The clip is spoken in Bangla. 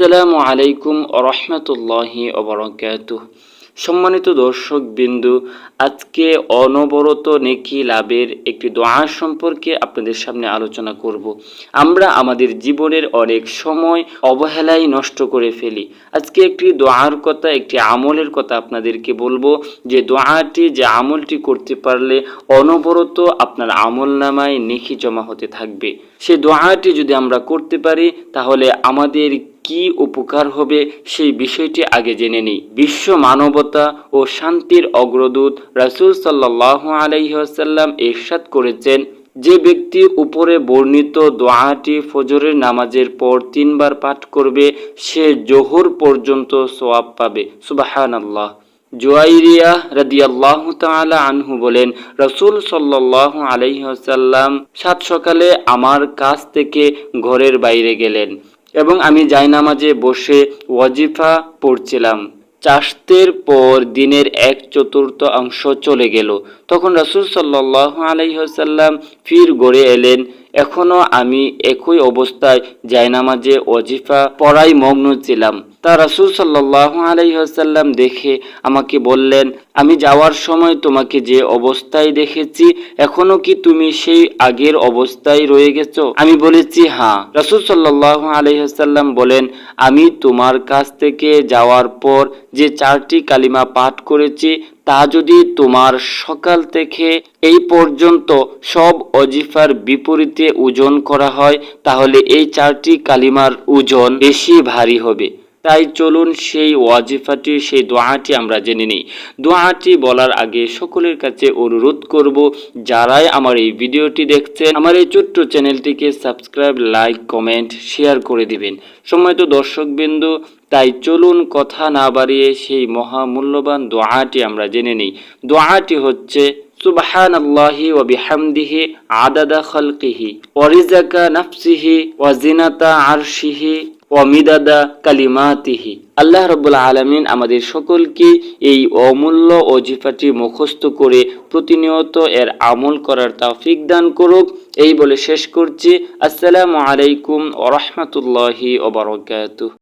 আসসালামু আলাইকুম ওয়া রাহমাতুল্লাহি ওয়া বারাকাতুহু। সম্মানিত দর্শক বিন্দু, আজকে অনবরত নেকি লাভের একটি দোয়া সম্পর্কে আপনাদের সামনে আলোচনা করব। আমরা আমাদের জীবনের অনেক সময় অবহেলায় নষ্ট করে ফেলি। আজকে একটি দোয়ার কথা, একটি আমলের কথা আপনাদেরকে বলবো, যে দোয়াটি, যে আমলটি করতে পারলে অনবরত আপনার আমলনামায় নেকি জমা হতে থাকবে। সে দোয়াটি যদি আমরা করতে পারি তাহলে আমাদের কি উপকার হবে সেই বিষয়টি আগে জেনে নিই। বিশ্ব মানবতা ও শান্তির অগ্রদূত রাসূল সাল্লাল্লাহু আলাইহি ওয়াসাল্লাম ইরশাদ করেছেন, যে ব্যক্তি উপরে বর্ণিত দোয়াটি ফজরের নামাজের পর 3 বার পাঠ করবে সে জোহর পর্যন্ত সওয়াব পাবে। সুবহানাল্লাহ। জুয়াইরিয়া রাদিয়াল্লাহু তাআলা আনহু বলেন, রাসূল সাল্লাল্লাহু আলাইহি ওয়াসাল্লাম সাত সকালে আমার কাছ থেকে ঘরের বাইরে গেলেন এবং আমি জায়নামাজে বসে ওয়াজিফা পড়ছিলাম। চাশতের পর দিনের 1/4 চলে গেল। তখন রাসূল সাল্লাল্লাহু আলাইহি ওয়াসাল্লাম ফির ঘরে এলেন। এখনো আমি একই অবস্থায় জায়নামাজে ওয়াজিফা পড়ায় মগ্ন ছিলাম। তা রাসূল সাল্লাল্লাহু আলাইহি ওয়াসাল্লাম দেখে আমাকে বললেন, আমি যাওয়ার সময় তোমাকে যে অবস্থায় দেখেছি এখনো কি তুমি সেই আগের অবস্থায় রয়ে গেছো? আমি বলেছি হ্যাঁ। রাসূল সাল্লাল্লাহু আলাইহি ওয়াসাল্লাম বলেন, আমি তোমার কাছ থেকে যাওয়ার পর যে 4টি কালিমা পাঠ করেছি তা যদি তোমার সকাল থেকে এই পর্যন্ত সব ওয়াজিফার বিপরীতে ওজন করা হয় তাহলে এই 4টি কালিমার ওজন বেশি ভারী হবে। তাই চলুন সেই ওয়াজিফাটি, সেই দোয়াটি আমরা জেনে নিই। দোয়াটি বলার আগে সকলের কাছে অনুরোধ করব, যারাই আমার এই ভিডিওটি দেখছেন আমার এই ছোট্ট চ্যানেলটিকে সাবস্ক্রাইব, লাইক, কমেন্ট, শেয়ার করে দিবেন। সম্মানিত দর্শকবৃন্দ, তাই চলুন কথা না বাড়িয়ে সেই মহামূল্যবান দোয়াটি আমরা জেনে নিই। দোয়াটি হচ্ছে, সুবহানাল্লাহি ওয়া বিহামদিহি আদাদা খালকিহি ওয়া রিযাকা নাফসিহি ওয়া জিনাতা আরশিহি ওয়া মিদাদা কালিমাতিহি। আল্লাহ রাব্বুল আলামিন আমাদের সকলকে এই অমূল্য ওয়াজিফাটি মুখস্থ করে প্রতিনিয়ত এর আমল করার তৌফিক দান করুক। এই বলে শেষ করছি। আসসালামু আলাইকুম ওয়া রাহমাতুল্লাহি ওয়া বারাকাতুহু।